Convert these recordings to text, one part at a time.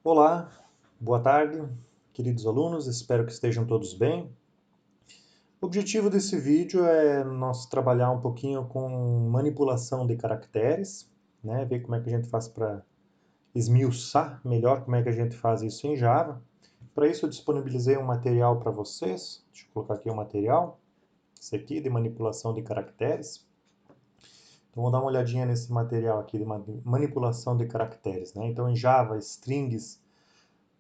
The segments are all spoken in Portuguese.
Olá, boa tarde, queridos alunos, espero que estejam todos bem. O objetivo desse vídeo é nós trabalhar um pouquinho com manipulação de caracteres, né? Ver como é que a gente faz para esmiuçar melhor como é que a gente faz isso em Java. Para isso eu disponibilizei um material para vocês, deixa eu colocar aqui o material, esse aqui de manipulação de caracteres. Então vamos dar uma olhadinha nesse material aqui de manipulação de caracteres, né? Então em Java, strings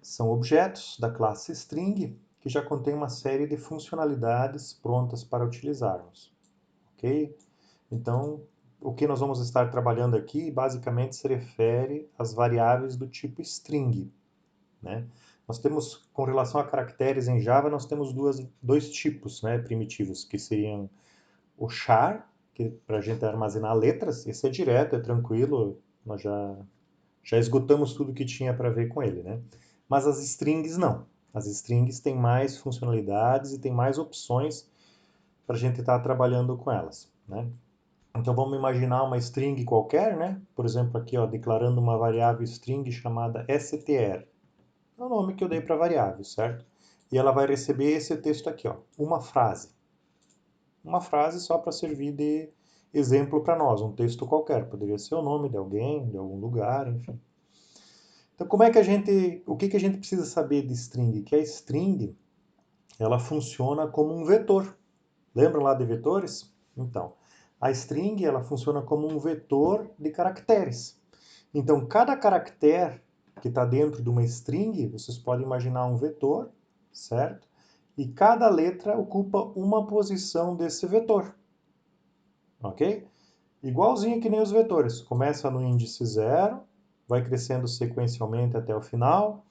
são objetos da classe string que já contém uma série de funcionalidades prontas para utilizarmos, ok? Então, o que nós vamos estar trabalhando aqui basicamente se refere às variáveis do tipo string, né? Nós temos, com relação a caracteres em Java, nós temos dois tipos, né, primitivos, que seriam o char, que é para a gente armazenar letras, esse é direto, é tranquilo, nós já esgotamos tudo que tinha para ver com ele, né? Mas as strings não. As strings têm mais funcionalidades e têm mais opções para a gente estar trabalhando com elas, né? Então vamos imaginar uma string qualquer, né? Por exemplo, aqui, ó, declarando uma variável string chamada str. É o nome que eu dei para a variável, certo? E ela vai receber esse texto aqui, ó, uma frase. Uma frase só para servir de exemplo para nós, um texto qualquer. Poderia ser o nome de alguém, de algum lugar, enfim. Então, o que a gente precisa saber de string? Que a string, ela funciona como um vetor. Lembram lá de vetores? Então, a string, ela funciona como um vetor de caracteres. Então, cada caractere que está dentro de uma string, vocês podem imaginar um vetor, certo? E cada letra ocupa uma posição desse vetor. Ok? Igualzinho que nem os vetores. Começa no índice 0, vai crescendo sequencialmente até o final,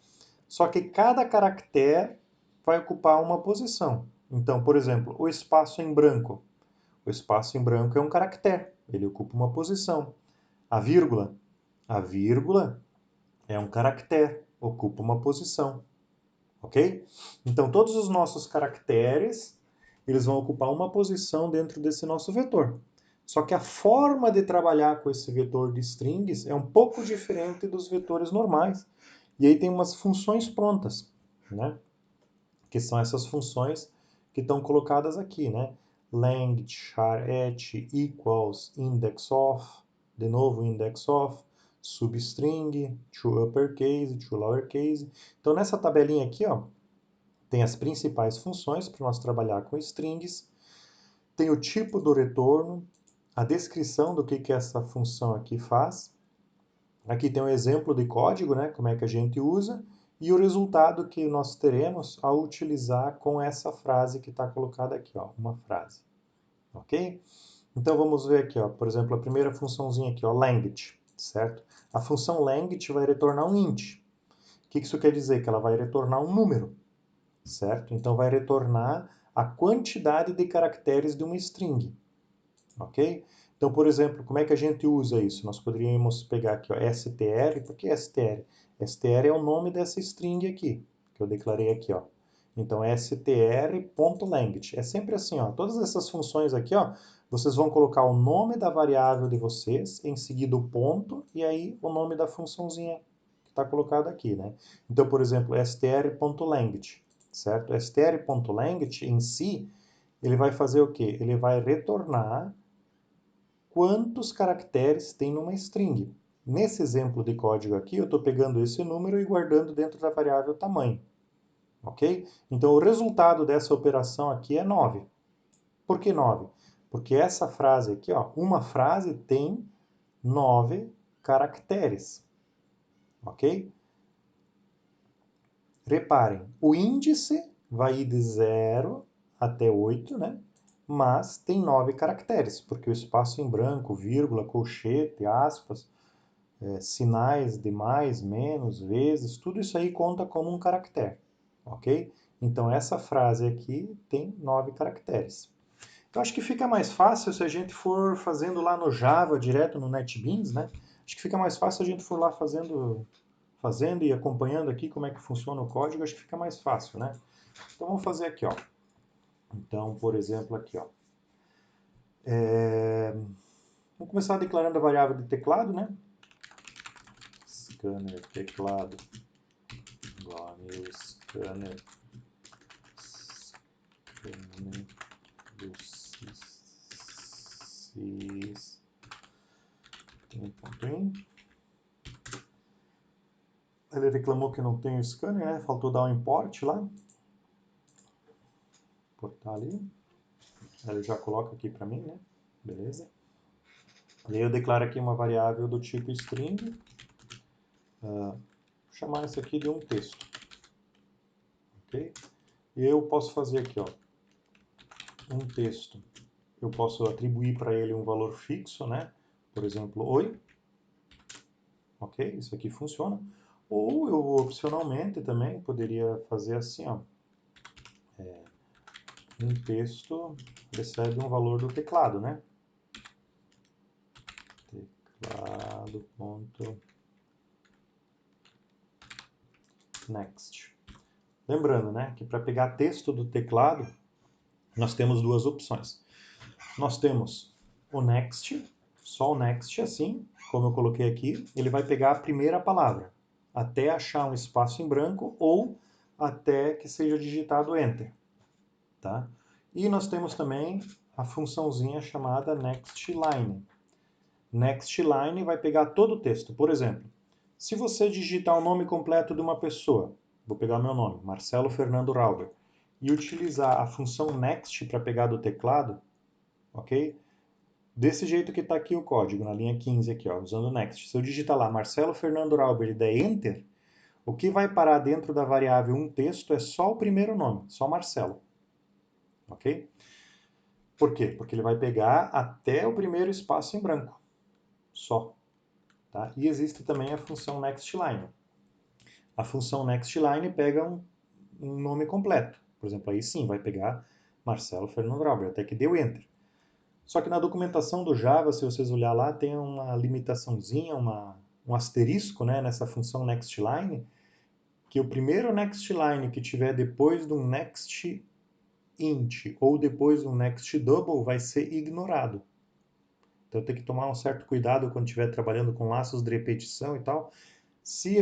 só que cada caractere vai ocupar uma posição. Então, por exemplo, o espaço em branco. O espaço em branco é um caractere, ele ocupa uma posição. A vírgula. A vírgula é um caractere, ocupa uma posição. Ok? Então, todos os nossos caracteres, eles vão ocupar uma posição dentro desse nosso vetor. Só que a forma de trabalhar com esse vetor de strings é um pouco diferente dos vetores normais. E aí tem umas funções prontas, né? Que são essas funções que estão colocadas aqui, né? Length, char et, equals, index of, de novo index of, substring, to uppercase, to lowercase. Então nessa tabelinha aqui, ó, tem as principais funções para nós trabalhar com strings, tem o tipo do retorno, a descrição do que essa função aqui faz. Aqui tem um exemplo de código, né, como é que a gente usa, e o resultado que nós teremos ao utilizar com essa frase que está colocada aqui, ó, uma frase. Ok? Então vamos ver aqui, ó, por exemplo, a primeira funçãozinha aqui, ó, length, certo? A função length vai retornar um int. O que isso quer dizer? Que ela vai retornar um número, certo? Então vai retornar a quantidade de caracteres de uma string, ok? Então, por exemplo, como é que a gente usa isso? Nós poderíamos pegar aqui, ó, str, por que str? Str é o nome dessa string aqui, que eu declarei aqui, ó. Então, str.length. É sempre assim, ó, todas essas funções aqui, ó, vocês vão colocar o nome da variável de vocês, em seguida o ponto, e aí o nome da funçãozinha que está colocado aqui, né? Então, por exemplo, str.length, certo? str.length em si, ele vai fazer o quê? Ele vai retornar quantos caracteres tem numa string. Nesse exemplo de código aqui, eu estou pegando esse número e guardando dentro da variável tamanho. Ok? Então, o resultado dessa operação aqui é 9. Por que 9? Porque essa frase aqui, ó, uma frase tem 9 caracteres. Ok? Reparem, o índice vai ir de 0 até 8, né? Mas tem 9 caracteres, porque o espaço em branco, vírgula, colchete, aspas, sinais de mais, menos, vezes, tudo isso aí conta como um caractere, ok? Então essa frase aqui tem 9 caracteres. Eu acho que fica mais fácil se a gente for fazendo lá no Java, direto no NetBeans, né? Acho que fica mais fácil se a gente for lá fazendo e acompanhando aqui como é que funciona o código, acho que fica mais fácil, né? Então vamos fazer aqui, ó. Então, por exemplo, aqui, ó. Vamos começar declarando a variável de teclado, né? Scanner teclado igual a meu scanner do system.in. Ele reclamou que não tem o scanner, né? Faltou dar um import lá. Importar ali. Ele já coloca aqui para mim, né? Beleza. E aí eu declaro aqui uma variável do tipo string. Vou chamar isso aqui de um texto. Ok? E eu posso fazer aqui, ó, um texto. Eu posso atribuir para ele um valor fixo, né? Por exemplo, oi. Ok? Isso aqui funciona. Ou eu opcionalmente também poderia fazer assim, ó. Um texto recebe um valor do teclado, né? Teclado.next. Lembrando, né, que para pegar texto do teclado, nós temos duas opções. Nós temos o next, só o next assim, como eu coloquei aqui, ele vai pegar a primeira palavra, até achar um espaço em branco ou até que seja digitado enter. Tá? E nós temos também a funçãozinha chamada nextLine. NextLine vai pegar todo o texto. Por exemplo, se você digitar o nome completo de uma pessoa, vou pegar meu nome, Marcelo Fernando Rauber, e utilizar a função next para pegar do teclado, ok? Desse jeito que está aqui o código, na linha 15 aqui, ó, usando next. Se eu digitar lá Marcelo Fernando Rauber e der enter, o que vai parar dentro da variável um texto é só o primeiro nome, só Marcelo. Ok? Por quê? Porque ele vai pegar até o primeiro espaço em branco, só. Tá? E existe também a função nextLine. A função nextLine pega um nome completo. Por exemplo, aí sim, vai pegar Marcelo Fernando Rauber, até que deu enter. Só que na documentação do Java, se vocês olhar lá, tem uma limitaçãozinha, um asterisco, né, nessa função nextLine, que o primeiro nextLine que tiver depois do next int ou depois do next double vai ser ignorado. Então tem que tomar um certo cuidado quando estiver trabalhando com laços de repetição e tal. Se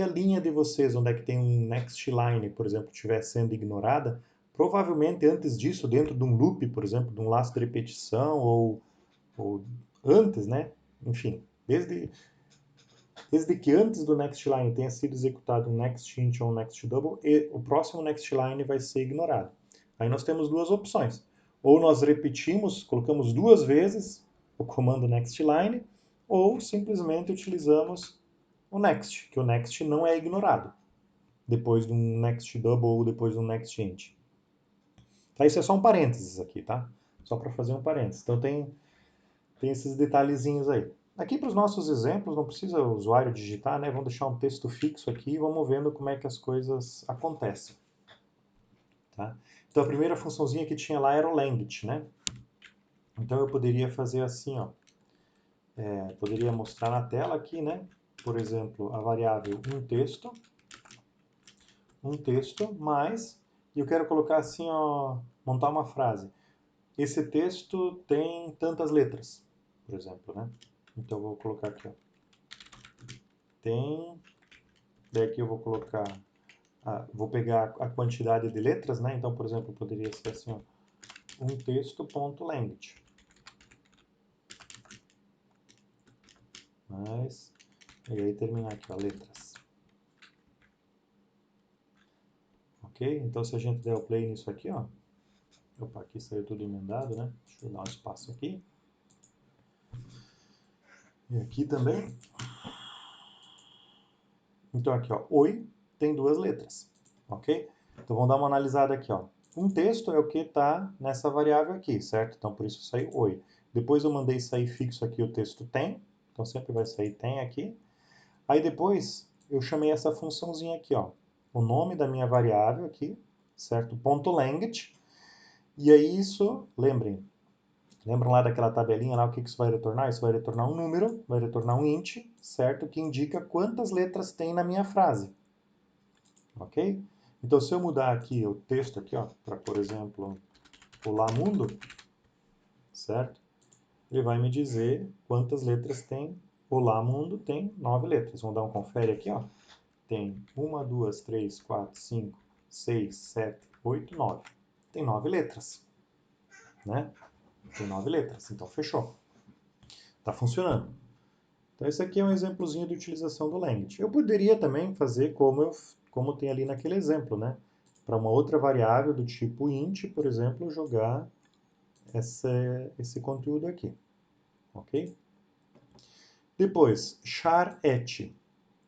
a linha de vocês, onde é que tem um next line, por exemplo, estiver sendo ignorada, provavelmente antes disso, dentro de um loop, por exemplo, de um laço de repetição ou antes, né? Enfim, desde que antes do next line tenha sido executado um next int ou um next double, o próximo next line vai ser ignorado. Aí nós temos duas opções. Ou nós repetimos, colocamos duas vezes o comando nextLine, ou simplesmente utilizamos o next, que o next não é ignorado depois de um next double ou depois de um next int. Tá, isso é só um parênteses aqui, tá? Só para fazer um parênteses. Então tem esses detalhezinhos aí. Aqui para os nossos exemplos, não precisa o usuário digitar, né? Vamos deixar um texto fixo aqui e vamos vendo como é que as coisas acontecem. Tá? Então a primeira funçãozinha que tinha lá era o language, né? Então eu poderia fazer assim, ó. Poderia mostrar na tela aqui, né? Por exemplo, a variável um texto mais, e eu quero colocar assim, ó, montar uma frase. Esse texto tem tantas letras, por exemplo, né? Então eu vou colocar aqui, ó. Tem, daí aqui eu vou colocar, vou pegar a quantidade de letras, né? Então, por exemplo, poderia ser assim, ó, um texto.language. Mas, e aí terminar aqui, ó, letras. Ok? Então, se a gente der o play nisso aqui, ó. Opa, aqui saiu tudo emendado, né? Deixa eu dar um espaço aqui. E aqui também. Então, aqui, ó, oi tem duas letras. Ok? Então, vamos dar uma analisada aqui, ó. Um texto é o que está nessa variável aqui, certo? Então, por isso saiu oi. Depois eu mandei sair fixo aqui o texto tem. Então, sempre vai sair tem aqui. Aí depois eu chamei essa funçãozinha aqui, ó, o nome da minha variável aqui, certo? .language. E aí isso, lembram lá daquela tabelinha lá, o que isso vai retornar? Isso vai retornar um número, vai retornar um int, certo? Que indica quantas letras tem na minha frase. Ok? Então se eu mudar aqui o texto aqui, ó, para, por exemplo, Olá Mundo, certo? Ele vai me dizer quantas letras tem. Olá Mundo tem 9 letras. Vamos dar um confere aqui, ó. tem 1, 2, 3, 4, 5, 6, 7, 8, 9. Tem 9 letras, né? Tem 9 letras, então fechou. Está funcionando. Então esse aqui é um exemplozinho de utilização do Language. Eu poderia também fazer como tem ali naquele exemplo, né? Para uma outra variável do tipo int, por exemplo, jogar esse conteúdo aqui, ok? Depois, char_et.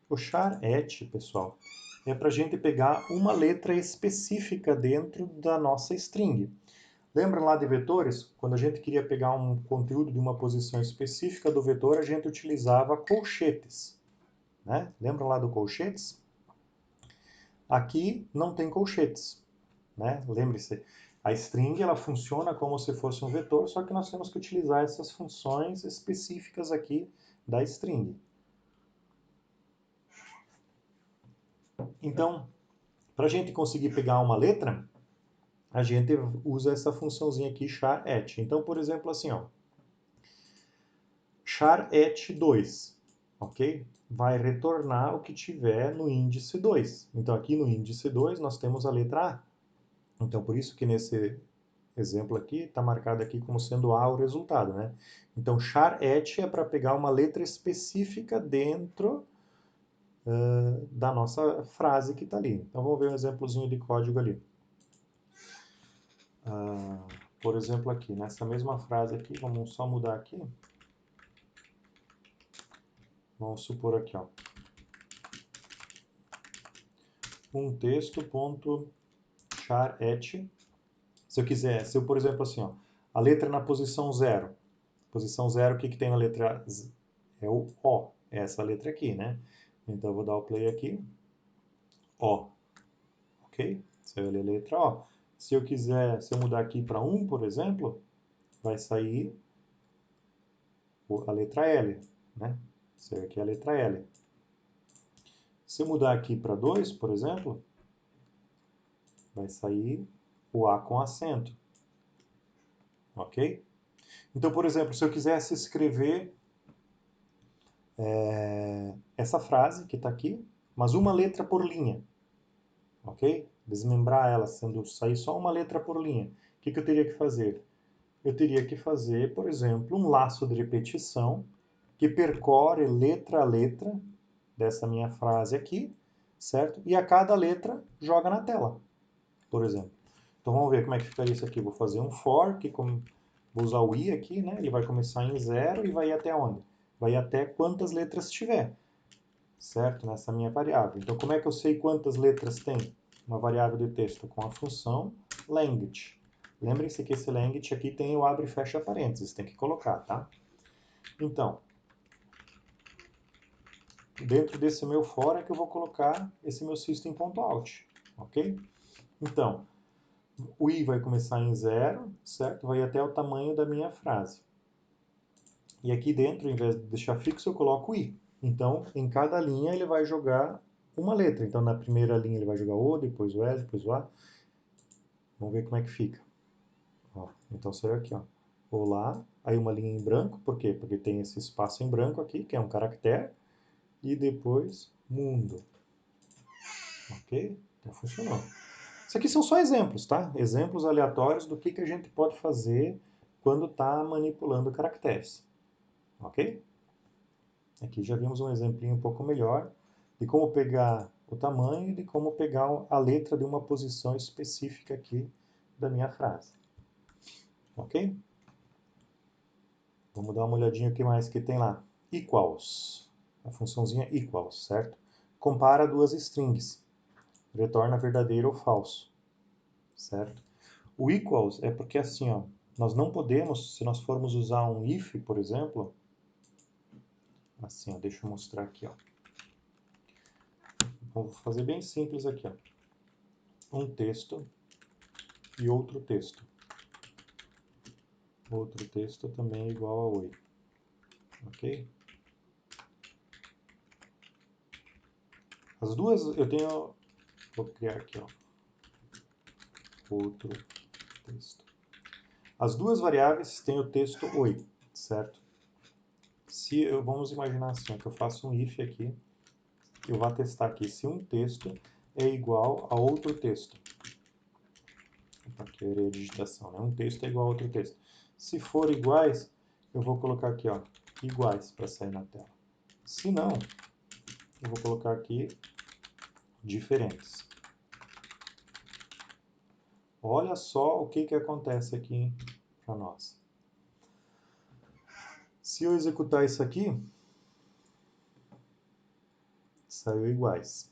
O char_et, pessoal, é para a gente pegar uma letra específica dentro da nossa string. Lembra lá de vetores? Quando a gente queria pegar um conteúdo de uma posição específica do vetor, a gente utilizava colchetes, né? Lembra lá do colchetes? Aqui não tem colchetes, né? Lembre-se, a string ela funciona como se fosse um vetor, só que nós temos que utilizar essas funções específicas aqui da string. Então, para a gente conseguir pegar uma letra, a gente usa essa funçãozinha aqui, char_et. Então, por exemplo, assim, ó, char_et2, ok? Vai retornar o que tiver no índice 2. Então, aqui no índice 2, nós temos a letra A. Então, por isso que nesse exemplo aqui, está marcado aqui como sendo A o resultado, né? Então, char_et é para pegar uma letra específica dentro da nossa frase que está ali. Então, vamos ver um exemplozinho de código ali. Por exemplo, aqui, nessa mesma frase aqui, vamos só mudar aqui. Vamos supor aqui, ó. Um texto.char_et. Se eu, por exemplo, assim, ó, a letra na posição 0. Posição 0, o que tem na letra? É o O. É essa letra aqui, né? Então, eu vou dar o play aqui. O. Ok? Você vai ler a letra O. Se eu mudar aqui para 1, por exemplo, vai sair a letra L, né? Isso aqui é a letra L. Se eu mudar aqui para 2, por exemplo, vai sair o A com acento. Ok? Então, por exemplo, se eu quisesse escrever essa frase que está aqui, mas uma letra por linha, ok? Desmembrar ela, sair só uma letra por linha. O que eu teria que fazer? Eu teria que fazer, por exemplo, um laço de repetição que percorre letra a letra dessa minha frase aqui, certo? E a cada letra joga na tela, por exemplo. Então vamos ver como é que fica isso aqui. Vou fazer um for, vou usar o i aqui, né? Ele vai começar em 0 e vai até onde? Vai até quantas letras tiver, certo? Nessa minha variável. Então como é que eu sei quantas letras tem uma variável de texto? Com a função language. Lembrem-se que esse language aqui tem o abre e fecha parênteses, tem que colocar, tá? Então, dentro desse meu for é que eu vou colocar esse meu system.out, ok? Então, o i vai começar em 0, certo? Vai até o tamanho da minha frase. E aqui dentro, ao invés de deixar fixo, eu coloco o i. Então, em cada linha ele vai jogar uma letra. Então, na primeira linha ele vai jogar o, depois o s, depois o a. Vamos ver como é que fica. Ó, então, saiu aqui, ó. Olá, aí uma linha em branco, por quê? Porque tem esse espaço em branco aqui, que é um caractere, e depois mundo. Ok? Então, funcionou. Isso aqui são só exemplos, tá? Exemplos aleatórios do que a gente pode fazer quando está manipulando caracteres. Ok? Aqui já vimos um exemplinho um pouco melhor de como pegar o tamanho e de como pegar a letra de uma posição específica aqui da minha frase. Ok? Vamos dar uma olhadinha o que mais que tem lá. Equals. A funçãozinha equals, certo? Compara duas strings. Retorna verdadeiro ou falso. Certo? O equals é porque assim, ó, nós não podemos, se nós formos usar um if, por exemplo, assim, ó, deixa eu mostrar aqui, ó. Vou fazer bem simples aqui, ó. Um texto e outro texto. Outro texto também igual a oi. Ok? As duas eu tenho... Vou criar aqui, ó. Outro texto. As duas variáveis têm o texto oi, certo? Vamos imaginar assim, que eu faço um if aqui eu vou testar aqui se um texto é igual a outro texto. Aqui a digitação, né? Um texto é igual a outro texto. Se for iguais, eu vou colocar aqui, ó, iguais para sair na tela. Se não, eu vou colocar aqui diferentes. Olha só o que acontece aqui para nós. Se eu executar isso aqui, saiu iguais.